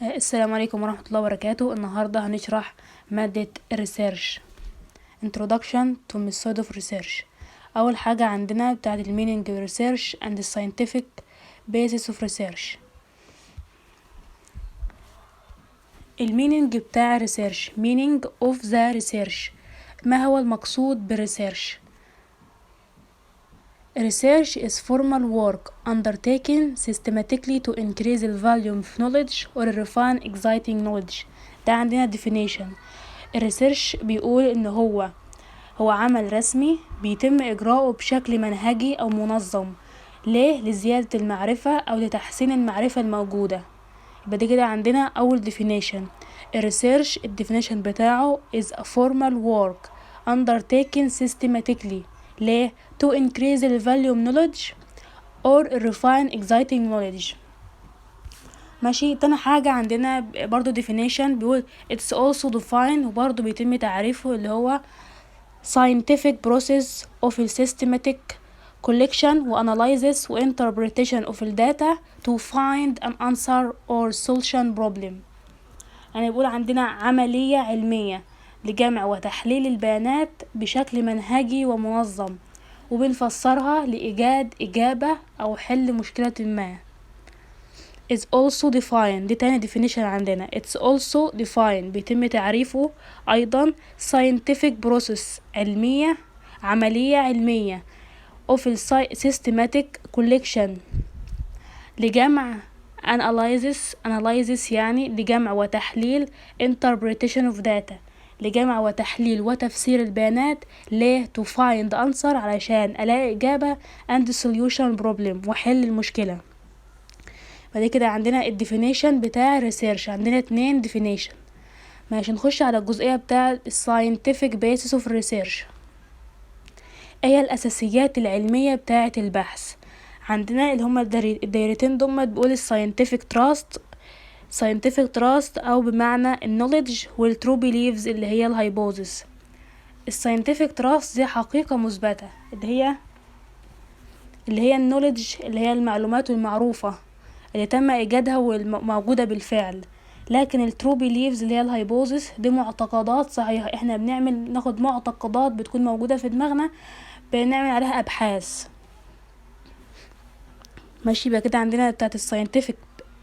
السلام عليكم ورحمة الله وبركاته. النهاردة هنشرح مادة Research Introduction to Method of Research. أول حاجة عندنا بتاعة Meaning of Research and the Scientific Basis of Research. المينينج بتاع Research Meaning of the Research، ما هو المقصود بالريسيرش؟ Research is formal work undertaken systematically to increase the volume of knowledge or refine exciting knowledge. ده عندنا definition. الريسيرش بيقول ان هو عمل رسمي بيتم اجراؤه بشكل منهجي او منظم. ليه؟ لزيادة المعرفة او لتحسين المعرفة الموجودة. يبقى دي كده عندنا اول definition. الريسيرش definition بتاعه is a formal work undertaken systematically. ليه؟ to increase the value of knowledge or refine exciting knowledge. ماشي. تاني حاجة عندنا برضو definition بيقول it's also defined، وبرضو بيتم تعريفه اللي هو scientific process of systematic collection وanalysis وinterpretation of data to find an answer or solution problem. يعني بيقول عندنا عملية علمية لجمع وتحليل البيانات بشكل منهجي ومنظم، وبنفسرها لإيجاد إجابة أو حل مشكلة ما. is also defined، دي تاني definition عندنا. it's also defined بيتم تعريفه أيضا scientific process، عملية علمية of systematic collection لجمع analysis يعني لجمع وتحليل interpretation of data لجمع وتحليل وتفسير البيانات. ليه؟ to find answer علشان ألاقي إجابة and solution problem وحل المشكلة. بعد كده عندنا الديفينيشن بتاع research، عندنا 2 definition. ماشي، نخش على الجزئية بتاع scientific basis of research. هي الأساسيات العلمية بتاعة البحث. عندنا اللي هما الدايرتين دول بيقول scientific trust أو بمعنى knowledge والtrue beliefs اللي هي الهايبوثيس. الساينتفك تراست دي حقيقة مثبتة اللي هي النوليدج اللي هي المعلومات المعروفة اللي تم إيجادها وموجودة بالفعل. لكن الترو بيليفز اللي هي الهايبوثيس دي معتقدات صحيحة، احنا ناخد معتقدات بتكون موجودة في دماغنا بنعمل عليها أبحاث. ماشي. بقى كده عندنا بتاعت الساينتفك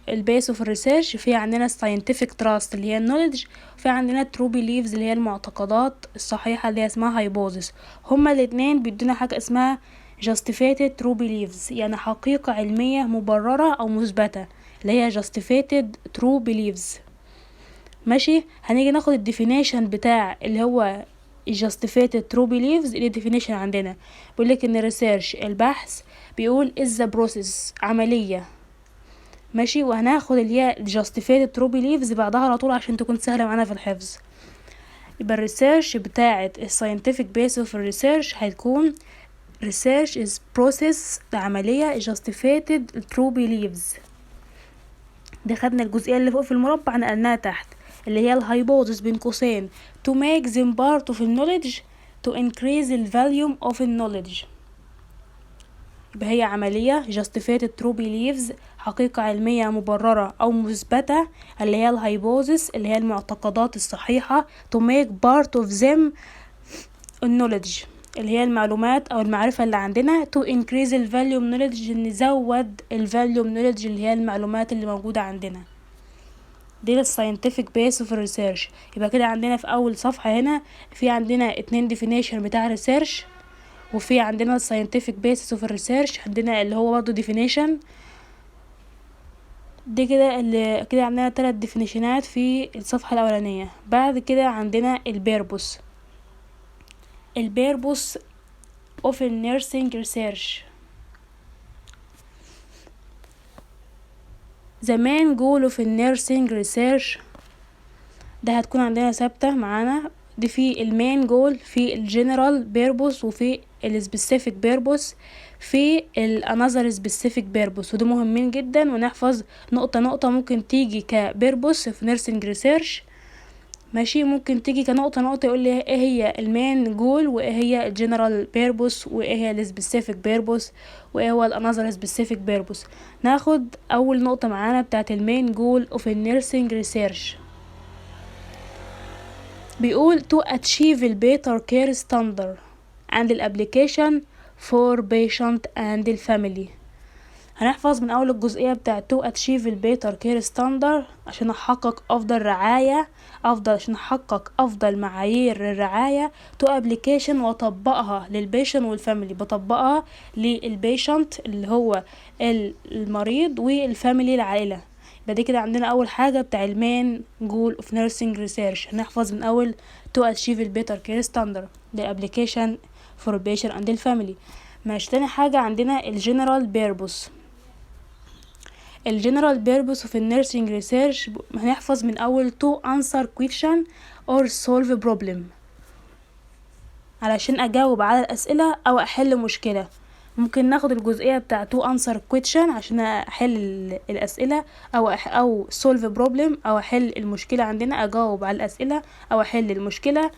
البيس اوف الريسيرش، في عندنا الساينتفك تراست اللي هي النوليدج، وفي عندنا ترو بيليفز اللي هي المعتقدات الصحيحة اللي هي اسمها هايبوثيس. هما الاتنين بيدونا حاجة اسمها justified true beliefs، يعني حقيقة علمية مبررة او مثبتة اللي هي justified true beliefs. ماشي. هنيجي ناخد الديفينيشن بتاع اللي هو justified true beliefs. الديفينيشن عندنا بيقولك ان الريسيرش البحث بيقول is the process عملية. ماشي. وهناخد اللي هي justified true beliefs بعدها على طول عشان تكون سهلة معانا في الحفظ. يبقى الريسيرش بتاعة الساينتفك بيس اوف الريسيرش هتكون research is process عملية justified true beliefs. ده خدنا الجزئية اللي فوق في المربع نقلناها تحت اللي هي الهايبوثيس بين قوسين to make them part of knowledge to increase the value of knowledge. يبقى هي عملية justified true beliefs حقيقة علمية مبررة أو مثبتة اللي هي الهايبوثيس اللي هي المعتقدات الصحيحة to make part of them knowledge اللي هي المعلومات أو المعرفة اللي عندنا to increase the value of knowledge نزود ال value of knowledge اللي هي المعلومات اللي موجودة عندنا. دي scientific base of research. يبقى كده عندنا في أول صفحة هنا في عندنا 2 definition بتاع research، وفي عندنا scientific basis of research عندنا اللي هو برضو definition. دي كده اللي كده عندنا 3 ديفينيشنات في الصفحة الأولانية. بعد كده عندنا البيربوس of nursing research. the main goal of nursing research ده هتكون عندنا ثابتة معانا. دي في المين جول، في الجنرال بيربوس، وفي السبيسيفيك بيربوس، في الانذر سبيسيفيك بيربوس. ودي مهمين جدا ونحفظ نقطة ممكن تيجي كبيربوس في نيرسينج ريسيرش ماشي. ممكن تيجي كنقطة نقطة يقول لي ايه هي المين جول، وايه هي الجنرال بيربوس، وايه هي السبيسيفيك بيربوس، وايه هو الانذر سبيسيفيك بيربوس. ناخد اول نقطة معانا بتاعت المين جول اوف النيرسينج ريسيرش. بيقول to achieve a better care standard and the application for patient and the family. هنحفظ من اول الجزئية بتاعت to achieve a better care standard عشان احقق افضل رعاية، عشان احقق افضل معايير الرعاية. to application واطبقها للبيشنت والفاميلي، بطبقها للبيشنت اللي هو المريض والفاميلي العائلة. يبقى دي كده عندنا اول حاجة بتاع المين جول اوف نيرسينج ريسيرش. هنحفظ من اول to achieve a better care standard the application for patient and the family. ماشي. تاني حاجة عندنا الجنرال بيربوس. الجنرال بيربوس اوف النيرسينج ريسيرش هنحفظ من اول to answer question or solve problem، علشان اجاوب على الاسئلة او احل مشكلة. ممكن ناخد الجزئية بتاع to answer question عشان احل الاسئلة، او solve problem او احل المشكلة عندنا، اجاوب على الاسئلة او احل المشكلة.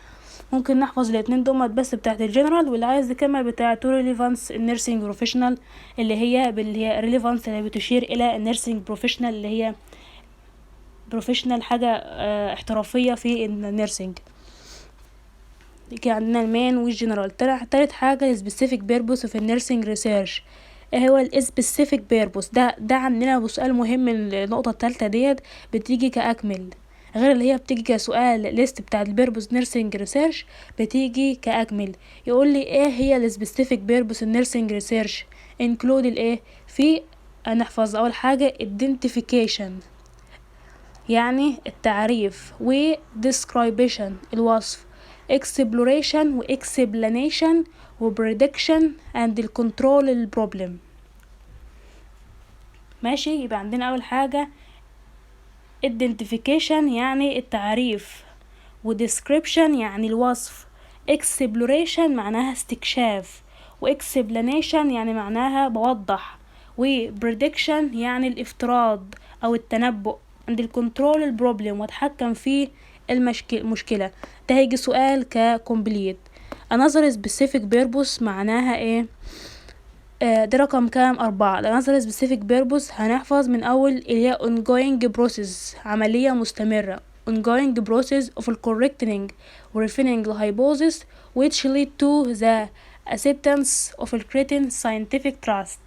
ممكن نحفظ الاتنين دومت بس بتاعت الجنرال، واللي عايز يكمل بتاع تو ريليفانس النيرسينج بروفيشنال اللي هي ريليفانس اللي بتشير الى النيرسينج بروفيشنال اللي هي بروفيشنال حاجة احترافية في النيرسينج. كده عندنا المين والجنرال. تالت حاجة السبيسيفيك بيربوس في النيرسينج ريسيرش. ايه هو السبيسيفيك بيربوس ده عندنا سؤال مهم. النقطة التالتة ديت بتيجي كأكمل، غير اللي هي بتيجي كسؤال ليست بتاع البيربوس نيرسينج ريسيرش، بتيجي كأكمل. يقول لي ايه هي السبيسيفيك بيربوس النيرسينج ريسيرش، انكلود الايه في. هنحفظ اول حاجة identification يعني التعريف، و description الوصف، exploration و explanation و prediction and control البروبلم. ماشي. يبقى عندنا اول حاجة identification يعني التعريف، و description يعني الوصف، exploration معناها استكشاف، و explanation يعني معناها بوضح، و prediction يعني الافتراض او التنبؤ، عند الكنترول البروبلم واتحكم في المشكلة. ده هيجي سؤال ككومبليت. another specific purpose معناها ايه؟ ده رقم كام 4. another specific purpose هنحفظ من اول اللي هي ongoing process عملية مستمرة، ongoing process of correcting و refining the hypothesis which lead to the acceptance of creating scientific trust.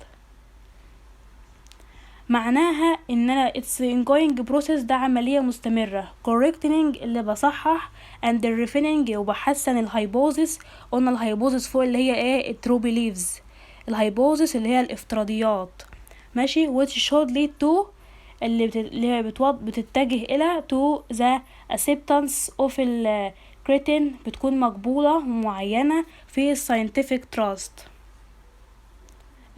معناها ان انا it's ongoing process ده عملية مستمرة، correcting اللي بصحح and refining وبحسن الهايبوزيس. قلنا الهايبوزيس فوق اللي هي ايه الترو بيليفز، الهايبوزيس اللي هي الافتراضيات. ماشي. which should lead to اللي هي بتتجه الى to the acceptance of creating بتكون مقبولة معينة في scientific trust،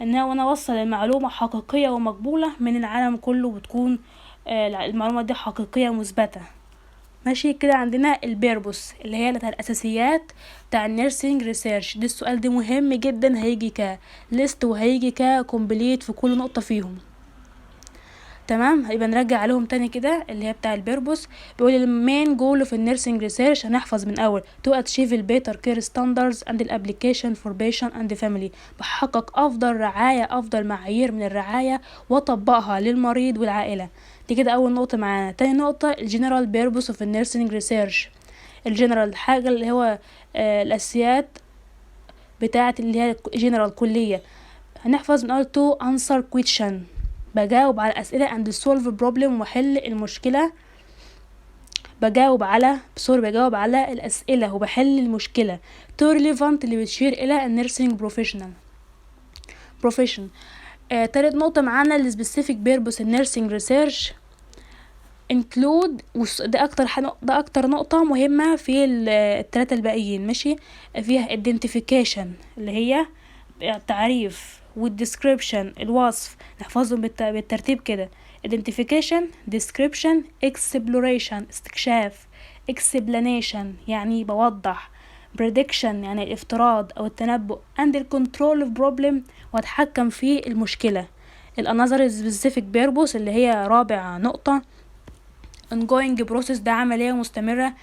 انها وانا اوصل المعلومة حقيقية ومقبولة من العالم كله، بتكون المعلومة دي حقيقية مثبتة. ماشي. كده عندنا البيربوس اللي هي الاساسيات بتاع النيرسينج ريسيرش. دي السؤال ده مهم جدا، هيجي كليست وهيجي ككومبليت في كل نقطة فيهم. تمام. يبقى نرجع عليهم تاني كده اللي هي بتاع البيربوس. بيقول المين جول في النيرسينج ريسيرش هنحفظ من اول to achieve the better care standards and the application for patient and family، بحقق افضل رعاية، افضل معايير من الرعاية واطبقها للمريض والعائلة. دي كده اول نقطة معانا. تاني نقطة الجنرال بيربوس في النيرسينج ريسيرش. الجنرال حاجة اللي هو الاساسيات بتاعة اللي هي جنرال كلية. هنحفظ من اول to answer question بجاوب على الأسئلة and solve problem وحل المشكلة. بجاوب على الأسئلة وبحل المشكلة. to relevant اللي بتشير إلى النيرسينج بروفيشن. تالت نقطة معانا ال specific purpose النيرسينج ريسيرش include ده أكتر نقطة مهمة في التلاتة الباقيين. ماشي. فيها identification اللي هي التعريف، والديسكريبشن الوصف. نحفظهم بالترتيب كده: identification description exploration استكشاف explanation يعني بوضح prediction يعني الافتراض او التنبؤ and control of problem واتحكم في المشكلة. another specific purpose اللي هي رابع نقطة ongoing process ده عملية مستمرة.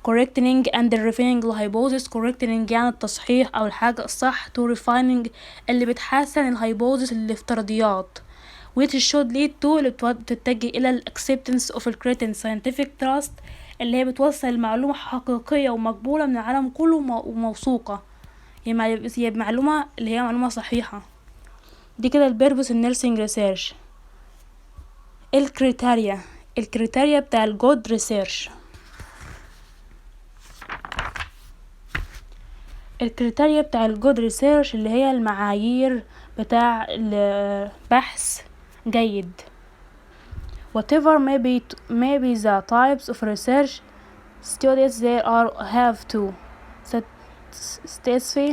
correcting and refining الهايبوثيس. correcting يعني التصحيح أو الحاجة الصح. to refining اللي بتحسن الهايبوثيس الافتراضيات. which should lead to اللي بتتجه إلى ال acceptance of creating scientific trust اللي هي بتوصل المعلومة حقيقية ومقبولة من العالم كله وموثوقة، هي معلومة اللي هي معلومة صحيحة. دي كده البيربس النيرسينج ريسيرش. الكريتيريا بتاع الجود ريسيرش. الكريتيريا بتاع الجود ريسيرش اللي هي المعايير بتاع البحث جيد. whatever may be the types of research studies there have to satisfy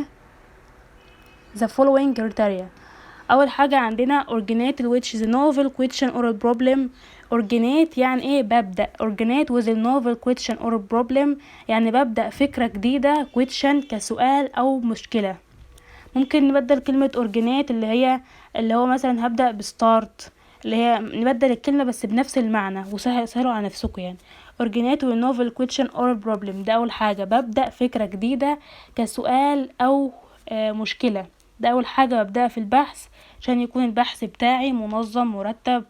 the following criteria. اول حاجة عندنا originate which is a novel question or a problem. originate يعني ايه؟ ببدأ. originate with a novel question or a problem يعني ببدأ فكرة جديدة. question كسؤال او مشكلة. ممكن نبدل كلمة originate اللي هو مثلا هبدأ بستارت، اللي هي نبدل الكلمة بس بنفس المعنى وسهلوا على نفسكم يعني. originate with a novel question or a problem ده اول حاجة، ببدأ فكرة جديدة كسؤال او مشكلة. ده اول حاجة ببدأ في البحث عشان يكون البحث بتاعي منظم مرتب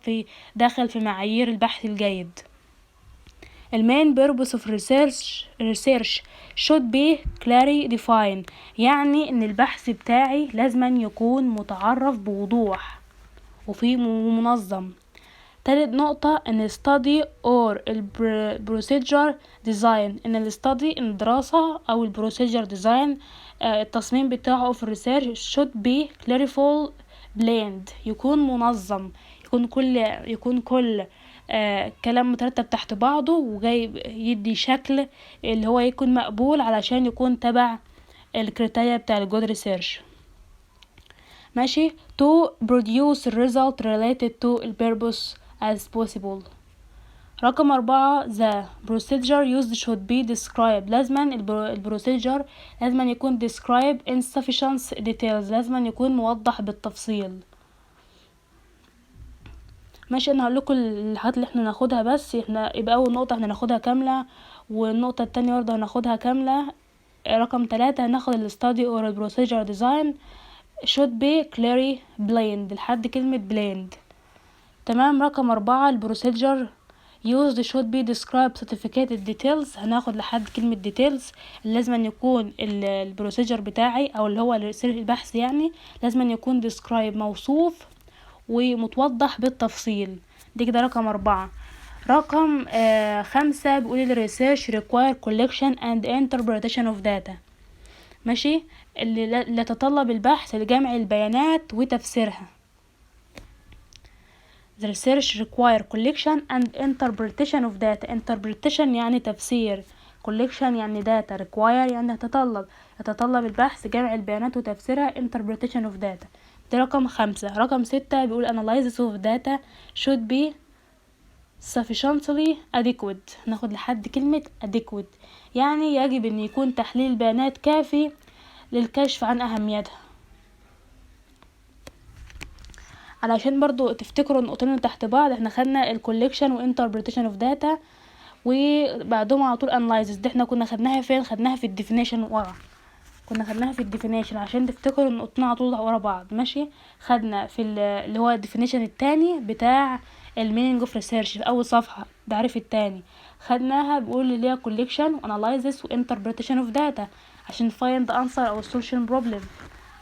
داخل في معايير البحث الجيد. main purpose of research should be clearly defined يعني ان البحث بتاعي لازم يكون متعرف بوضوح وفي منظم. تالت نقطة ان study or procedure design ان الدراسة او procedure design التصميم بتاعه في الريسيرش should be clariful planned يكون منظم، يكون كل كلام مترتب تحت بعضه وجاي يدي شكل اللي هو يكون مقبول علشان يكون تبع الكريتيريا بتاع الجود ريسيرش. ماشي. to produce result related to the purpose as possible. رقم 4 the procedure used should be described لازما البروسيجر لازما يكون described in sufficient details لازما يكون موضح بالتفصيل. ماشي. انا هقول لكم الحاجات اللي احنا ناخدها، بس احنا يبقى اول نقطة احنا ناخدها كاملة والنقطة التانية برضه هناخدها كاملة. رقم 3 هناخد ال study or the procedure design should be clearly planned لحد كلمة planned. تمام. رقم 4 البروسيجر used should be described certificated details هناخد لحد كلمة details. لازم أن يكون البروسيجر بتاعي او اللي هو البحث يعني لازم أن يكون describe موصوف ومتوضح بالتفصيل. دي كده رقم 4. رقم 5 بيقول ال research require collection and interpretation of data. ماشي. اللي يتطلب البحث لجمع البيانات وتفسيرها. The research require collection and interpretation of data. interpretation يعني تفسير، collection يعني data، require يعني يتطلب البحث جمع البيانات وتفسيرها. interpretation of data. ده رقم 5. رقم 6 بيقول analysis of data should be sufficiently adequate. ناخد لحد كلمة adequate يعني يجب ان يكون تحليل البيانات كافي للكشف عن اهميتها. علشان برضو تفتكروا النقطتين تحت بعض احنا خدنا الكوليكشن وانتربريتيشن اوف داتا وبعدهم على طول انلايزز. دي احنا كنا خدناها فين؟ خدناها في الديفينيشن ورا، كنا خدناها في الديفينيشن عشان تفتكروا النقطتين على طول ورا بعض. ماشي. خدنا في اللي هو الديفينيشن التاني بتاع المينينج اوف ريسيرش في اول صفحه، ده عارف التاني خدناها بيقول اللي هي كوليكشن وانالايزس وانتربريتيشن اوف داتا عشان find the answer او solution problem.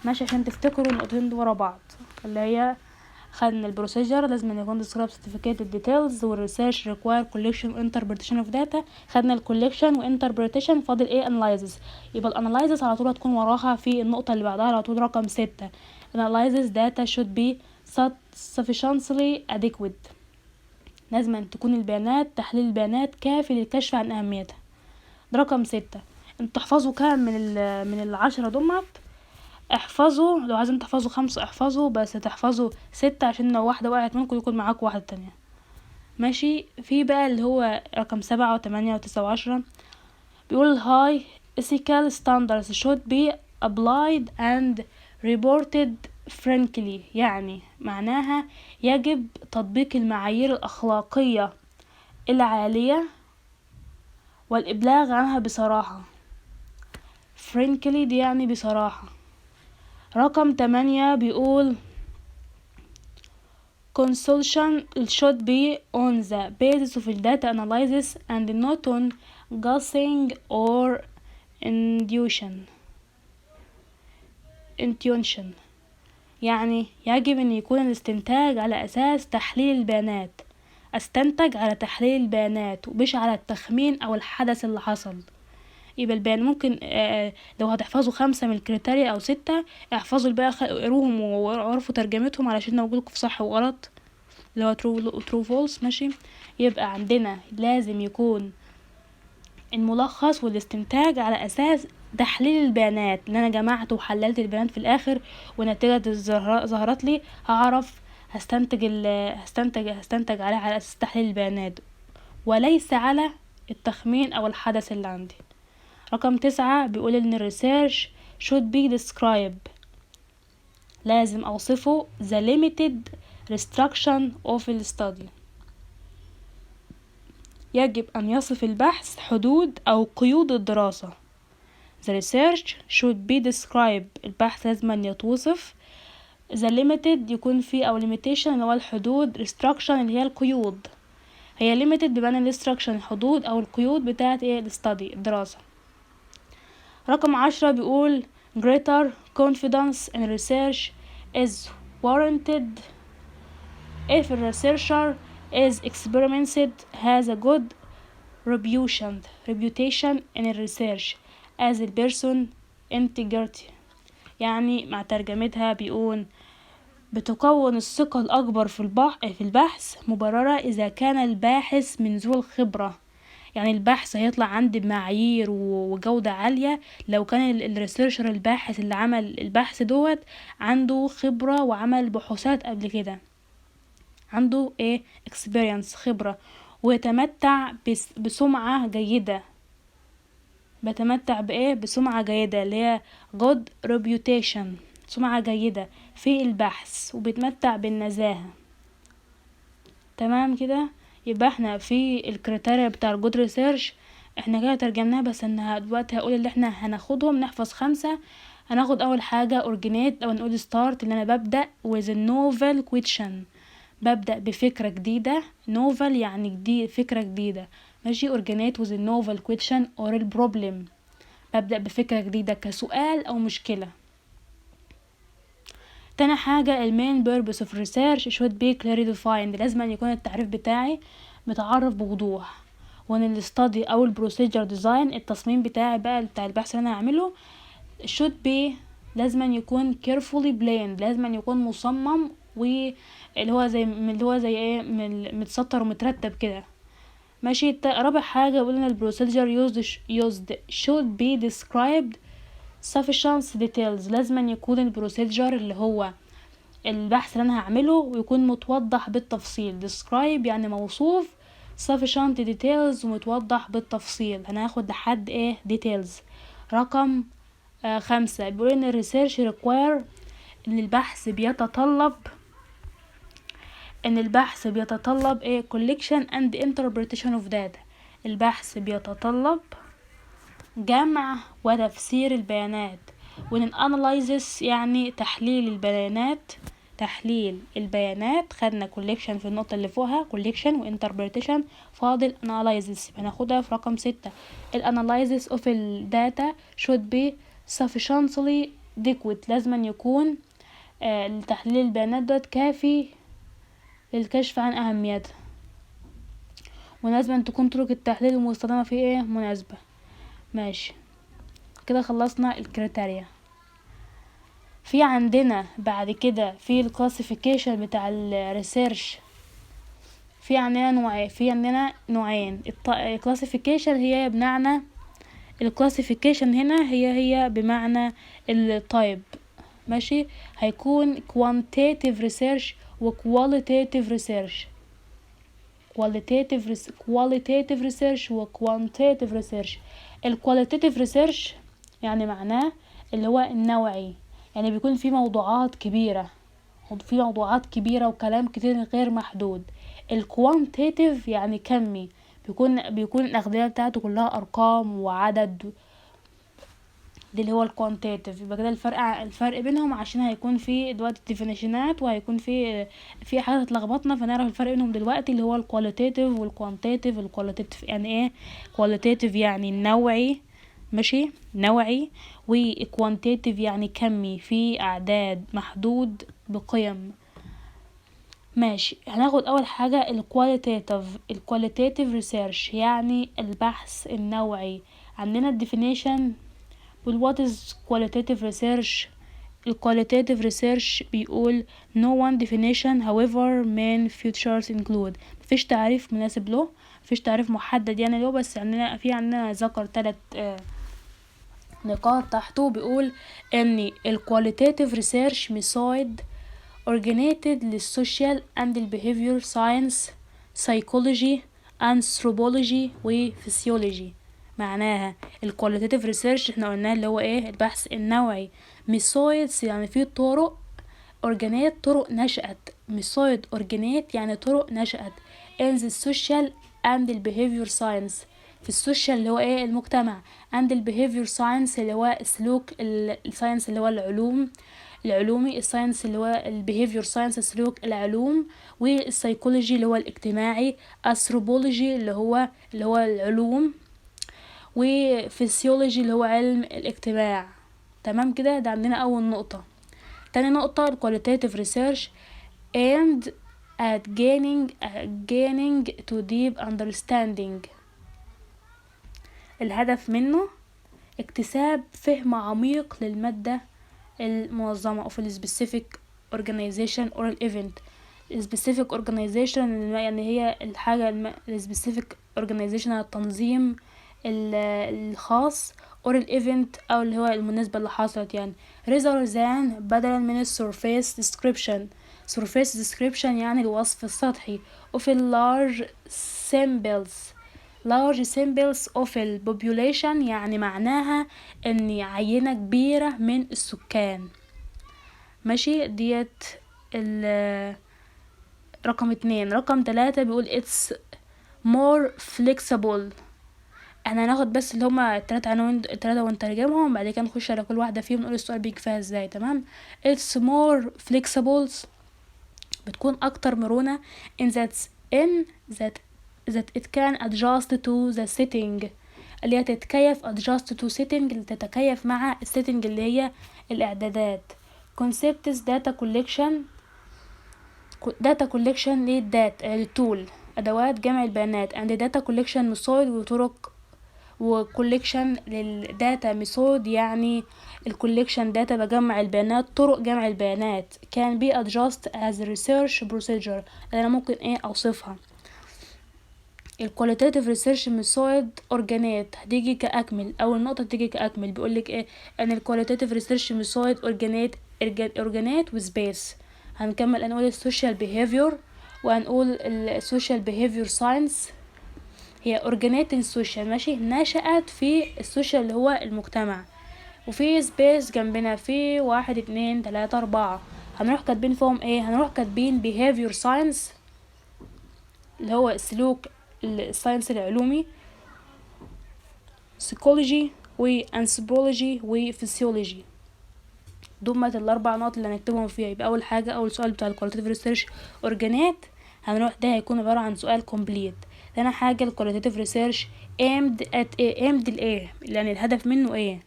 ماشي. عشان تفتكروا النقطتين دول ورا بعض اللي هي خدنا البروسيجر لازم يكون describe certificated details والريسيرش require collection interpretation of data. خدنا الكوليكشن وانتربريتيشن فاضل ايه؟ analysis. يبقى الانالايزس على طول هتكون وراها في النقطة اللي بعدها على طول رقم 6 analysis data should be sufficiently adequate. لازم أن تكون البيانات تحليل البيانات كافي للكشف عن اهميتها. ده رقم 6. انتوا تحفظوا كام من 10 دمت؟ احفظوا لو عايزين تحفظوا 5 احفظوا، بس تحفظوا 6 عشان لو واحدة وقعت منكم يكون معاكم واحدة تانية. ماشي. في بقى اللي هو رقم 7 و8 و9 و10 بيقول high ethical standards should be applied and reported frankly يعني معناها يجب تطبيق المعايير الأخلاقية العالية والإبلاغ عنها بصراحة. frankly دي يعني بصراحة. رقم 8 بيقول consultation should be on the basis of data analysis and not on guessing or intuition. يعني يجب أن يكون الاستنتاج على أساس تحليل البيانات، استنتج على تحليل البيانات ومش على التخمين أو الحدث اللي حصل. يبقى البيان ممكن لو هتحفظوا 5 من الكريتيريا أو 6 احفظوا الباقي، اقروهم وعرفوا ترجمتهم علشان نقولكم في صح وغلط اللي هو true false. ماشي. يبقى عندنا لازم يكون الملخص والاستنتاج على أساس تحليل البيانات اللي أنا جمعت وحللت البيانات في الآخر ونتيجة ظهرت لي، هعرف هستنتج عليها على أساس تحليل البيانات وليس على التخمين أو الحدث اللي عندي. رقم 9 بيقول إن research should be described، لازم أوصفه the limited restriction of the study، يجب أن يصف البحث حدود أو قيود الدراسة. The research should be described، البحث لازم أن يتوصف. The limited يكون فيه أو limitation اللي هو الحدود، restriction اللي هي القيود، هي limited بمعنى restriction الحدود أو القيود بتاعة الستادي الدراسة. رقم 10 بيقول greater confidence in research is warranted if a researcher is experienced, has a good reputation in research as a person integrity. يعني مع ترجمتها بيقول بتكون الثقة الأكبر في البحث مبررة إذا كان الباحث من ذو الخبرة، يعني البحث هيطلع عندي بمعايير وجودة عالية لو كان الريسيرشر الباحث اللي عمل البحث دوت عنده خبرة وعمل بحوثات قبل كده، عنده experience خبرة، ويتمتع بسمعة جيدة، بتمتع بسمعة جيدة اللي هي good reputation، سمعة جيدة في البحث وبيتمتع بالنزاهة. تمام كده. يبقى احنا في الكريتيريا بتاع الجود ريسيرش احنا كده ترجمناها، بس انها دلوقتي هقول اللي احنا هناخدهم، نحفظ 5. هناخد اول حاجة اورجينيت او نقول ستارت، اللي انا ببدأ with a novel question، ببدأ بفكرة جديدة. novel يعني جديد، فكرة جديدة. ماشي. اورجينيت with a novel question or a problem، ببدأ بفكرة جديدة كسؤال او مشكلة. تاني حاجة main purpose of research should be clearly defined، لازم أن يكون التعريف بتاعي متعرف بوضوح. وان الستادي او البروسيجر ديزاين، التصميم بتاعي بقى بتاع البحث اللي انا هعمله should be لازم أن يكون carefully planned، لازم أن يكون مصمم واللي هو زي متسطر ومترتب كده. ماشي. رابع حاجة قلنا البروسيجر used should be described sufficient details، لازم أن يكون البروسيجر اللي هو البحث اللي انا هعمله ويكون متوضح بالتفصيل. describe يعني موصوف، sufficient details ومتوضح بالتفصيل. هناخد لحد details. رقم 5 بيقول ان الريسيرش require، ان البحث بيتطلب collection and interpretation of data، البحث بيتطلب جمع وتفسير البيانات. وان analysis يعني تحليل البيانات. خدنا collection في النقطة اللي فوقها collection و interpretation، فاضل analysis هناخدها في رقم 6. analysis of data should be sufficiently adequate، لازم أن يكون تحليل البيانات دوت كافي للكشف عن أهميتها، ولازم أن تكون طرق التحليل المستخدمة فيه مناسبة. ماشي كده خلصنا الكريتيريا. في عندنا بعد كده في الكلاسيفيكيشن بتاع الريسيرش، في عندنا نوعين. الكلاسيفيكيشن هي بمعنى الكلاسيفيكيشن هنا هي بمعنى التايب. ماشي. هيكون quantitative research و qualitative research، qualitative research و quantitative research. الqualitative research يعني معناه اللي هو النوعي، يعني بيكون في موضوعات كبيرة وكلام كتير غير محدود. الكوانتيتيف يعني كمي، بيكون الأغذية بتاعته كلها أرقام وعدد، دي اللي هو الكوانتيتيف. يبقى كده الفرق بينهم، عشان هيكون في دلوقتي ديفينيشنات وهيكون في حاجات اتلخبطنا، فنعرف الفرق بينهم دلوقتي، اللي هو الكواليتيتيف والكوانتيتيف. الكواليتيتيف يعني ايه؟ كواليتيتيف يعني نوعي، ماشي، نوعي. والكوانتيتيف يعني كمي، في اعداد محدود بقيم. ماشي، هناخد اول حاجة الكواليتيتيف ريسيرش، يعني البحث النوعي. عندنا الديفينيشن what is qualitative research. qualitative research بيقول no one definition however main features include. مفيش تعريف مناسب له، مفيش تعريف محدد يعني له، بس عندنا ذكر 3 نقاط تحته. بيقول ان qualitative research method originated للسوشيال and behavior science, psychology, anthropology وفسيولوجي. معناها الكواليتيف ريسيرش احنا قلنا اللي هو ايه؟ البحث النوعي. ميثودز يعني في طرق، اورجانات طرق نشأت، ميثود اورجانات يعني طرق نشأت. in the social and behavior science، في السوشيال اللي هو ايه؟ المجتمع. and behavior science اللي هو السلوك، الساينس اللي هو العلومي، الساينس اللي هو البيهيفير ساينس السلوك العلوم، والسيكولوجي اللي هو الاجتماعي، أثروبولوجي اللي هو العلوم، وفسيولوجي اللي هو علم الاجتماع. تمام كده؟ ده عندنا اول نقطة. تاني نقطة الكواليتيف ريسيرش aimed at gaining to deep understanding. الهدف منه اكتساب فهم عميق للمادة المنظمة of a specific organization or an event. specific organization يعني هي الحاجة specific organization التنظيم الخاص، or an event أو اللي هو المناسبة اللي حصلت يعني. rather than بدلا من surface description. surface description يعني الوصف السطحي of a large samples of a population، يعني معناها ان عينة كبيرة من السكان. ماشي، ديت رقم 2. رقم 3 بيقول it's more flexible. احنا هناخد بس اللي هما التلاتة ونترجمهم، بعد كده نخش على كل واحدة فيهم نقول السؤال بيجي فيها ازاي. تمام. it's more flexible بتكون اكتر مرونة in that it can adjust to the setting، اللي هي تتكيف adjust to setting اللي تتكيف مع السيتنج اللي هي الاعدادات. concepts data collection للتول ادوات جمع البيانات and data collection method وطرق وكوليكشن للداتا ميثود، يعني الكوليكشن داتا بجمع البيانات، طرق جمع البيانات can be adjust as research procedure. انا ممكن اوصفها. الكواليتيف ريسيرش ميثود اورجانات هتيجي كاكمل، اول نقطه تيجي كاكمل. بيقولك ايه؟ ان الكواليتيف ريسيرش ميثود اورجانات وسبيس. هنكمل هنقول السوشيال بيهيفير، وهنقول السوشيال بيهيفير ساينس هي اورجانات السوشيال، ماشي، نشأت في السوشيال اللي هو المجتمع. وفي سبيس جنبنا في 1 2 3 4 هنروح كاتبين فيهم ايه؟ هنروح كاتبين behavior science اللي هو السلوك الساينس العلومي، psychology وانثروبولوجي وفسيولوجي. دمت الاربع نقط اللي هنكتبهم فيها. يبقى اول حاجه اول سؤال بتاع الكواليتيف ريسيرش اورجانات هنروح ده هيكون عباره عن سؤال كومبليت. تاني حاجه الكواليتيف ريسيرش aimed at aimed الايه، يعني الهدف منه ايه؟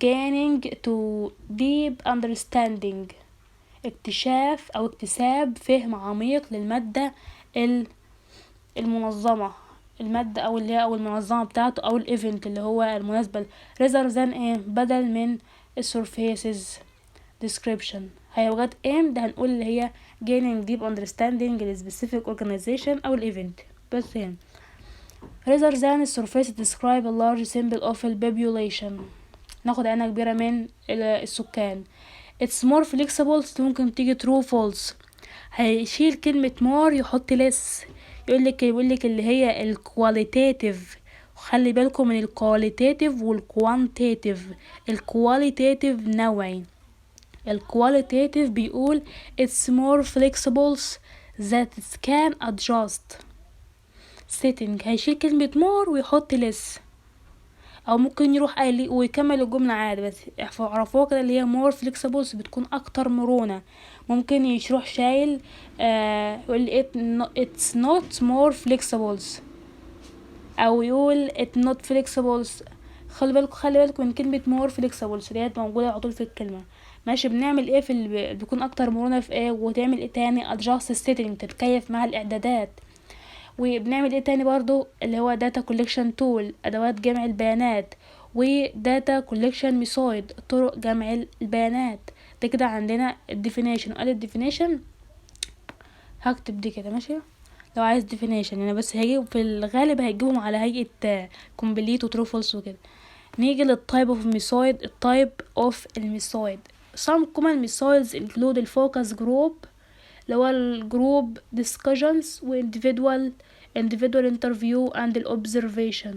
gaining to deep understanding، اكتشاف او اكتساب فهم عميق للماده المنظمه، الماده او اللي هي او المنظمه بتاعته او الايفنت اللي هو المناسبه. rather than ايه؟ بدل من السورفيسز description. هيبقى aimed هنقول اللي هي gaining deep understanding ل specific organization او الايفنت بس هنا. rather than السورفيس describe a large sample of the population، ناخد عينة كبيرة من السكان. it's more flexible ممكن تيجي true false، هيشيل كلمة more يحط less. يقولك اللي هي الكواليتيتيف، خلي بالكم من الكواليتيتيف والكوانتيتيف. الكواليتيتيف نوعي، الكواليتيتيف بيقول it's more flexible that can adjust setting. هيشيل كلمة more ويحط less، او ممكن يروح قايل ويكمل الجملة عادي، بس اعرفوها كده اللي هي more flexible بتكون اكتر مرونة. ممكن يروح شايل يقول it's not more flexible، او يقول it's not flexible. خلي بالكم من كلمة more flexible ديت موجودة على طول في الكلمة. ماشي، بنعمل ايه في بيكون اكتر مرونة في ايه، وتعمل ايه تاني adjust setting تتكيف مع الاعدادات. وبنعمل ايه تاني برضو اللي هو data collection tool ادوات جمع البيانات، و data collection method طرق جمع البيانات. ده كده عندنا definition. وقال definition هكتب دي كده ماشي. لو عايز definition انا بس هجيب في الغالب هيجيبهم على هيئة complete و true false وكده. نيجي للtype of method. الtype of الميثود. some common methods include الفوكس جروب اللي هو الجروب discussions و individual interview and observation.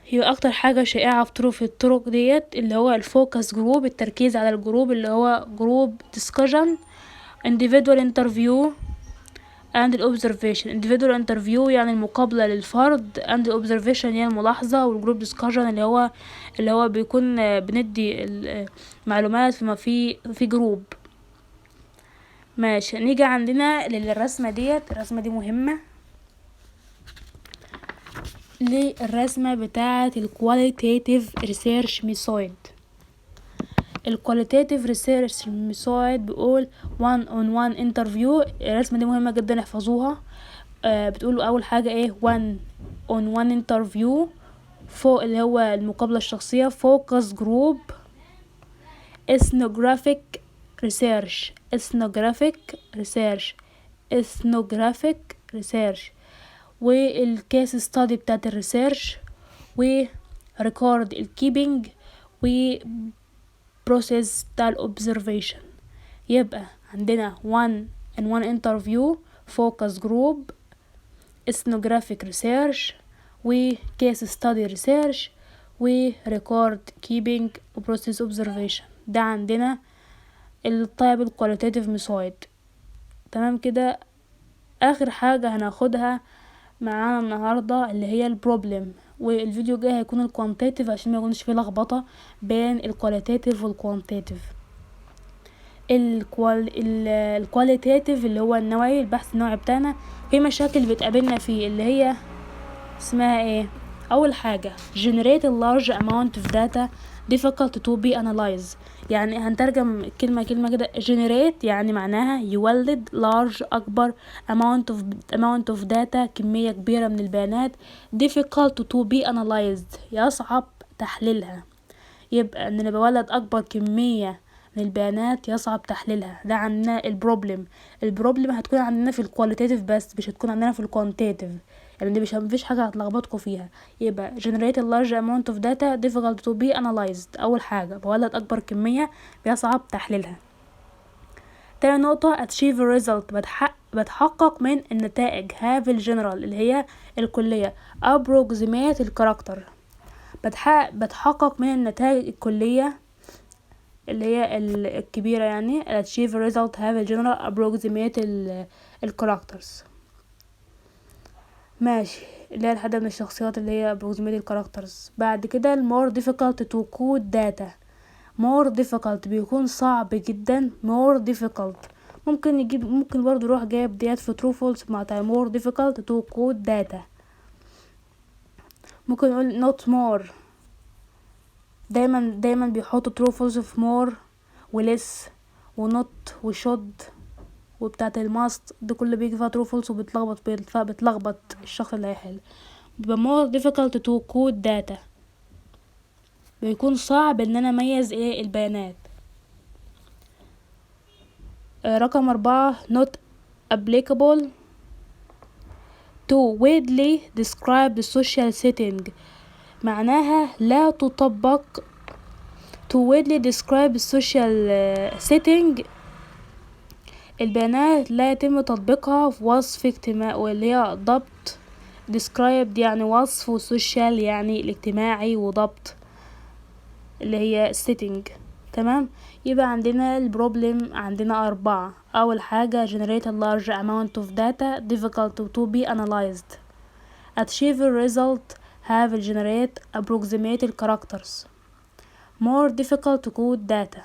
هي اكتر حاجة شائعة في الطرق ديت اللي هو الفوكس جروب، التركيز على الجروب اللي هو جروب discussion، individual interview and observation. individual interview يعني المقابلة للفرد، and observation هي الملاحظة، والجروب discussion اللي هو بيكون بندي معلومات في جروب. ماشي، نيجي عندنا للرسمة ديت. الرسمة دي مهمة للرسمة بتاعة الكواليتيتيف ريسيرش ميثود. الكواليتيتيف ريسيرش ميثود بيقول one on one interview. الرسمة دي مهمة جدا احفظوها. بتقولوا اول حاجة ايه one on one interview فوق اللي هو المقابلة الشخصية، focus group، ethnographic research والكيس ستادي بتاعت الريسيرش، وريكورد الكيبنج، وبروسيس بتاع الobservation. يبقى عندنا one and one interview، focus group، ethnographic research، وكيس ستادي research، وريكورد كيبنج، وبروسيس observation. ده عندنا الطيب الكواليتيتيف ميثود. تمام كده. اخر حاجة هناخدها معانا النهاردة اللي هي البروبلم، والفيديو الجاي هيكون الكوانتيتيف عشان ما يكونش فيه لخبطة بين الكواليتيتيف والكوانتيتيف. الكواليتيتيف اللي هو النوعي، البحث النوعي بتاعنا، في مشاكل بتقابلنا فيه اللي هي اسمها ايه. اول حاجة generate a large amount of data difficult to be analyzed. يعني هنترجم كلمة كده. generate يعني معناها يولد، large اكبر، amount of data كمية كبيرة من البيانات، difficult to be analyzed يصعب تحليلها. يبقى ان انا بولد اكبر كمية من البيانات يصعب تحليلها. ده عندنا البروبلم هتكون عندنا في الكواليتيتيف بس مش هتكون عندنا في الكوانتيتيف، يعني دي مفيش حاجة هتلخبطكوا فيها. يبقى generate a large amount of data difficult to be analyzed. اول حاجة بولد اكبر كمية بيصعب تحليلها. تاني نقطة achieve a result، بتحقق من النتائج. have الجنرال اللي هي الكلية، approximate الكاركتر، بتحقق من النتائج الكلية اللي هي الكبيرة. يعني achieve a result have الجنرال approximate الكاركترز. ماشي، اللي هي الحد من الشخصيات اللي هي approximate الكاركترز. بعد كده more difficult to code data. more difficult بيكون صعب جدا. more difficult ممكن برضو يروح جايب ديت في true false مع more difficult to code data. ممكن نقول not more. دايما بيحطوا true false في more و less و not و should وبتاعت الماست. ده كله بيجي فيها true false بتلخبط الشخص اللي هيحل. بيبقى more difficult to code data، بيكون صعب ان انا اميز ايه البيانات. رقم 4 not applicable to widely describe the social setting. معناها لا تطبق to widely describe the social setting. البيانات لا يتم تطبيقها في وصف اجتماعي، واللي هي ضبط described يعني وصف، وسوشيال يعني الاجتماعي، وضبط اللي هي setting. تمام. يبقى عندنا البروبلم عندنا 4. اول حاجة generate a large amount of data difficult to be analyzed. achieve a result have generate approximate characters. more difficult to code data.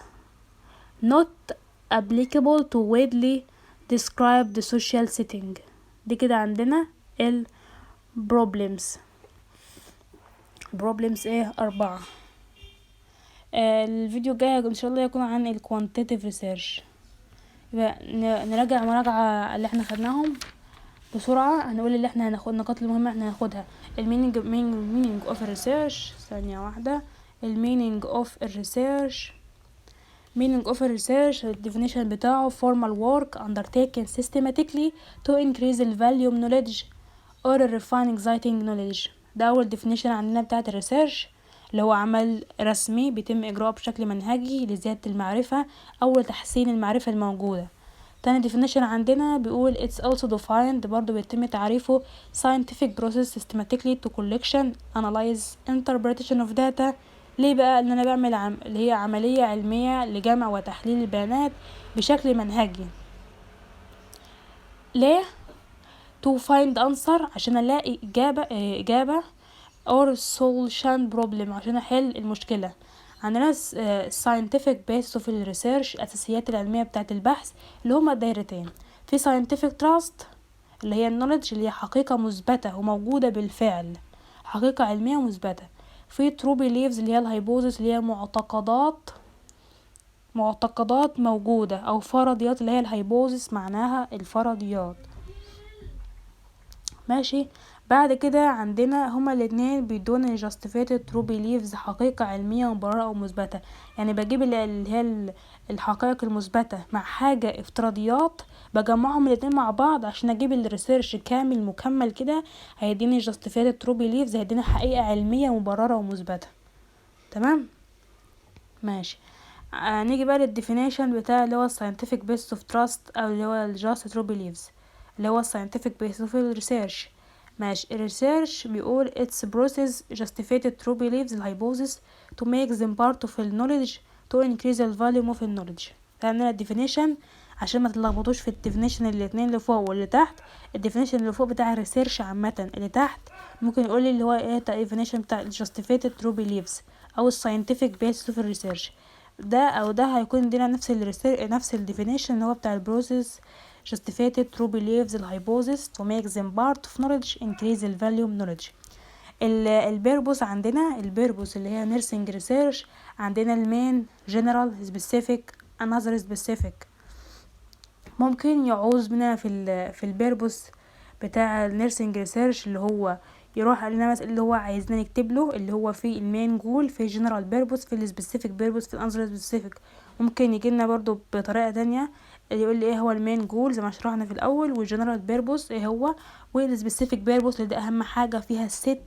not applicable to widely described social setting. دي كده عندنا ال problems ايه 4. الفيديو الجاي ان شاء الله يكون عن ال quantitative research. يبقى نراجع مراجعة اللي احنا خدناهم بسرعة. هنقول اللي احنا هناخد النقاط المهمة احنا هناخدها. meaning of research. ثانية واحدة. meaning of research definition بتاعه formal work undertaken systematically to increase the value of knowledge or refine exciting knowledge. ده اول definition عندنا بتاعة الريسيرش، اللي هو عمل رسمي بيتم اجراءه بشكل منهجي لزيادة المعرفة او لتحسين المعرفة الموجودة. تاني definition عندنا بيقول it's also defined، برضو بيتم تعريفه scientific process systematically to collection analyze interpretation of data. ليه بقى؟ ان انا بعمل اللي هي عملية علمية لجمع وتحليل البيانات بشكل منهجي. ليه؟ to find answer عشان الاقي اجابة or solution problem عشان احل المشكلة. عندنا scientific basis of research الاساسيات العلمية بتاعة البحث اللي هما دايرتين. في scientific trust اللي هي النولج اللي هي حقيقة مثبتة وموجودة بالفعل، حقيقة علمية مثبتة. في true beliefs اللي هي الهايبوثيس اللي هي معتقدات موجودة، او فرضيات اللي هي الهايبوثيس معناها الفرضيات. ماشي. بعد كده عندنا هما الاتنين بيدون justified true beliefs حقيقة علمية مبررة او مثبتة. يعني بجيب اللي هي الحقائق المثبتة مع حاجة افتراضيات، بجمعهم الاتنين مع بعض عشان اجيب الريسيرش كامل مكمل كده، هيديني justified true beliefs، هيديني حقيقة علمية مبررة ومثبتة. تمام. ماشي. نيجي بقى للديفينيشن بتاع اللي هو scientific basis of trust او اللي هو just true beliefs اللي هو scientific basis of research. ماشي. الريسيرش بيقول it's process justified true beliefs hypothesis to make them part of the knowledge to increase the value of the knowledge. ده عندنا الديفينيشن عشان ما تلخبطوش في الديفينيشن الاتنين اللي فوق واللي تحت. الديفينيشن اللي فوق بتاع الريسيرش عامة، اللي تحت ممكن يقولي اللي هو ايه الديفينيشن بتاع justified true beliefs او scientific basis of research. ده هيكون عندنا نفس الديفينيشن اللي هو بتاع البروسيس justified true beliefs الهايبوثيس to make them part of knowledge increase the value of knowledge. البيربوس عندنا البيربوس اللي هي nursing research عندنا المين general specific another specific. ممكن يعوز مننا في البيربوس بتاع النيرسينج ريسيرش اللي هو يروح علينا مثلا اللي هو عايزنا نكتب له اللي هو في المين جول، في جنرال بيربوس، في السبيسيفيك بيربوس، في الانسر سبيسيفيك. ممكن يجي لنا برضو بطريقه تانية اللي يقول لي ايه هو المين جول زي ما شرحنا في الاول، والجنرال بيربوس ايه هو، والسبيسيفيك بيربوس اللي ده اهم حاجه فيها 6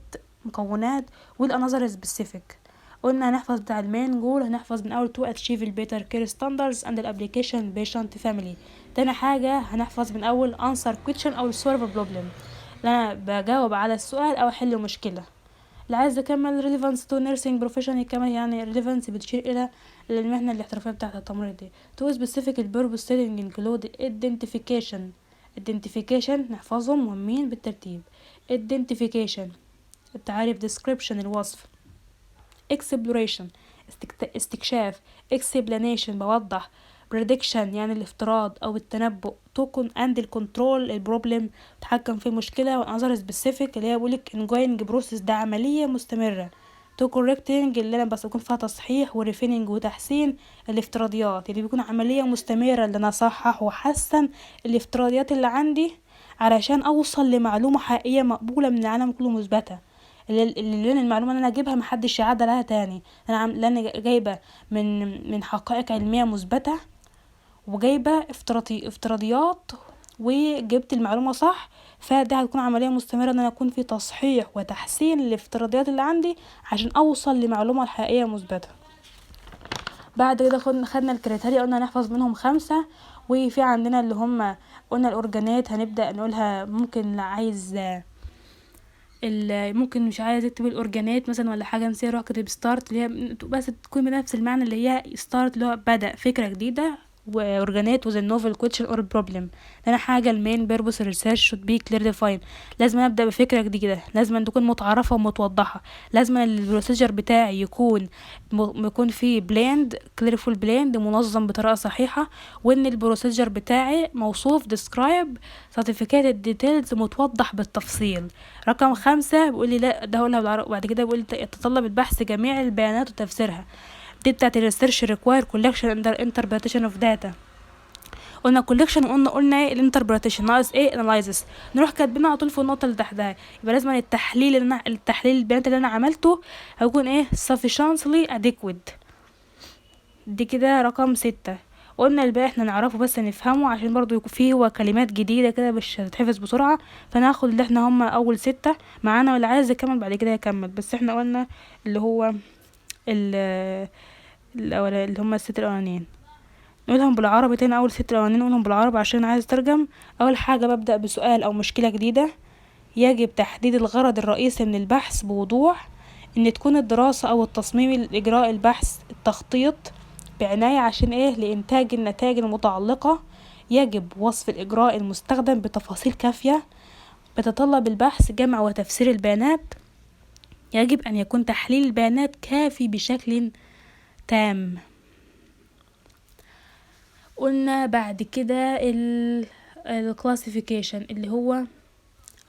مكونات، والانذر سبيسيفيك. قلنا هنحفظ بتاع المين جول، هنحفظ من اول to achieve البيتر كير ستاندردز اند الابليكيشن بيشنت فاميلي. تاني حاجه هنحفظ من اول answer question او solve problem، انا بجاوب على السؤال او احل مشكله. اللي عايز يكمل relevance to nursing profession يكمل، يعني relevance بتشير الى المهنه الاحترافيه بتاعه التمريض دي. to specific purpose setting include identification نحفظهم مهمين بالترتيب. identification التعريف، description الوصف، exploration استكشاف، explanation بوضح، prediction يعني الافتراض او التنبؤ، token and control البروبلم تحكم في المشكلة، والانظار specific اللي هي بقولك ongoing process ده عملية مستمرة، to correcting اللي انا بس بكون فيها تصحيح وريفيننج وتحسين الافتراضيات اللي بيكون عملية مستمرة اللي انا اصحح واحسن الافتراضيات اللي عندي علشان اوصل لمعلومة حقيقية مقبولة من العالم كله مثبتة، اللي المعلومه اللي انا اجيبها محدش يعدل لها تاني، انا جايبه من حقائق علميه مثبته وجايبه افتراضيات وجبت المعلومه صح، فده هتكون عمليه مستمره ان انا اكون في تصحيح وتحسين الافتراضيات اللي عندي عشان اوصل لمعلومه الحقيقيه مثبته. بعد كده خدنا الكريتيريا، قلنا نحفظ منهم 5. وفي عندنا اللي هم قلنا الاورجانات هنبدا نقولها، ممكن عايز ممكن مش عايز اكتب الاورجانات مثلا ولا حاجه نسيت اروح كاتب ستارت اللي هي بس تكون بنفس المعنى اللي هي ستارت اللي هو بدأ فكره جديده، واورجانات was a novel question or problem. انا حاجه المين purpose research should be clear defined. لازم ابدا بفكره جديده، لازم تكون متعرفه ومتوضحه، لازم البروسيجر بتاعي يكون فيه بلاند كليرفول بلاند منظم بطريقه صحيحه، وان البروسيجر بتاعي موصوف describe certificate details متوضح بالتفصيل. رقم 5 بيقول لي لا ده هقولها بالعربي، وبعد كده بيقول لي يتطلب البحث جميع البيانات وتفسيرها. دي بتاعت الريسيرش require collection and interpretation of data. قلنا collection قلنا ايه الانتربريتيشن، ناقص ايه analysis. نروح كاتبينها على طول في النقطه اللي تحتها. يبقى لازم التحليل البيانات اللي انا عملته هيكون ايه sufficiently adequate. دي كده رقم 6. قلنا الباقي احنا نعرفه بس نفهمه عشان برضو يكون فيه هو كلمات جديدة كده مش هتتحفظ بسرعة، فناخد اللي احنا هما اول 6 معانا، واللي عايز يكمل بعد كده يكمل. بس احنا قلنا اللي هو اللي هما الست الاولانيين نقولهم بالعربي تاني. اول 6 الاولانيين نقولهم بالعربي عشان عايز اترجم. اول حاجة ببدأ بسؤال او مشكلة جديدة، يجب تحديد الغرض الرئيسي من البحث بوضوح، ان تكون الدراسة او التصميم لاجراء البحث التخطيط بعناية عشان ايه لإنتاج النتائج المتعلقة، يجب وصف الإجراء المستخدم بتفاصيل كافية، بتطلب البحث جمع وتفسير البيانات، يجب أن يكون تحليل البيانات كافي بشكل تام. قلنا بعد كده الكلاسيفيكيشن اللي هو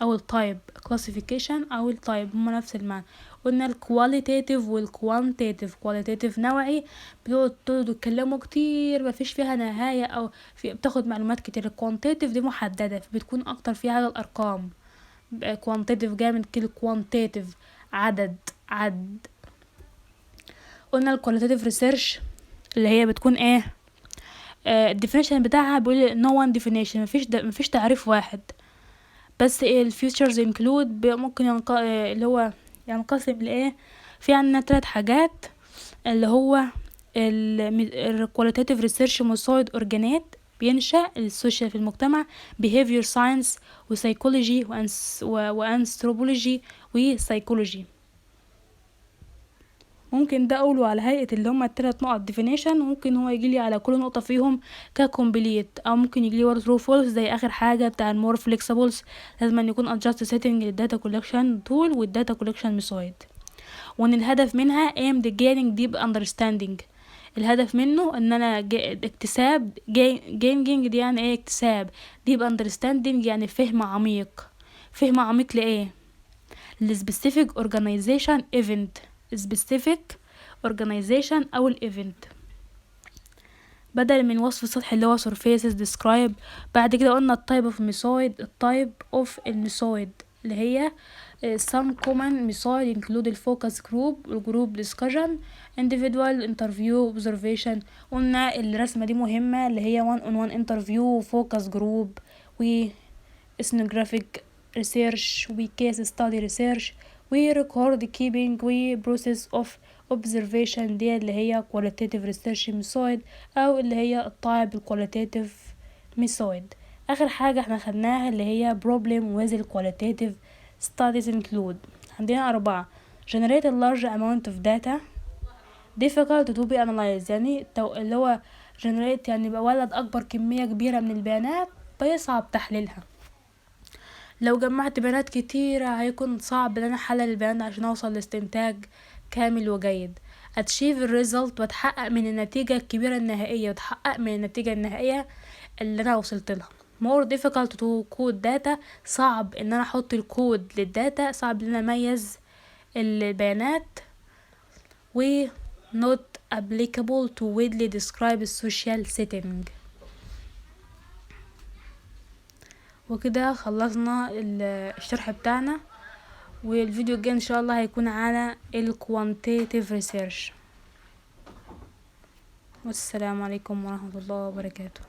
او التايب classification او التايب هما نفس المعنى. قلنا الكواليتيتيف والكوانتيتيف. كواليتيتيف نوعي بيقعدوا يتكلموا كتير مفيش فيها نهاية او بتاخد معلومات كتير. الكوانتيتيف دي محددة بتكون اكتر فيها على الارقام. كوانتيتيف جاي من كل كوانتيتيف عدد. قلنا الكواليتيتيف ريسيرش اللي هي بتكون ايه الديفينيشن بتاعها بيقول no one definition مفيش تعريف واحد، بس الفيوتشرز انكلود ممكن اللي هو ينقسم لايه. في عندنا 3 حاجات اللي هو الكواليتيتيف ريسيرش مساعد اورجانات بينشأ السوشيال في المجتمع، behavior science وسايكولوجي وانثروبولوجي وسايكولوجي. ممكن ده اقوله على هيئة اللي هما 3 نقط definition، وممكن هو يجيلي على كل نقطة فيهم ككومبليت، او ممكن يجيلي true false زي اخر حاجة بتاع المور flexibles. لازم أن يكون adjust setting للداتا collection tool والداتا collection method، وان الهدف منها aimed gaining deep understanding. الهدف منه ان انا اكتساب gaining دي يعني ايه اكتساب، deep understanding يعني فهم عميق. فهم عميق لايه؟ للspecific organization event specific organization او الايفنت، بدل من وصف السطح اللي هو surfaces describe. بعد كده قلنا التايب اوف ميثود. التايب اوف الميثود اللي هي some common method include الفوكس جروب والجروب discussion individual interview observation. قلنا الرسمة دي مهمة اللي هي one on one interview focus group و ethnographic research و case study research و record keeping و process of observation. دي اللي هي qualitative research method او اللي هي الطائب qualitative method. اخر حاجة احنا خدناها اللي هي problem with qualitative studies include. عندنا 4 generate a large amount of data difficult to be analyzed، يعني اللي هو generate يعني بولد اكبر كمية كبيرة من البيانات بيصعب تحليلها. لو جمعت بيانات كتيرة هيكون صعب ان انا احلل البيانات عشان اوصل لاستنتاج كامل وجيد. achieve الريزلت وتحقق من النتيجة الكبيرة النهائية وتحقق من النتيجة النهائية اللي انا وصلت لها. more difficult to code data صعب ان انا احط الكود للداتا، صعب ان انا اميز البيانات. و not applicable to widely describe social setting. وكده خلصنا الشرح بتاعنا، والفيديو الجاي ان شاء الله هيكون على الكوانتيتيف ريسيرش. والسلام عليكم ورحمة الله وبركاته.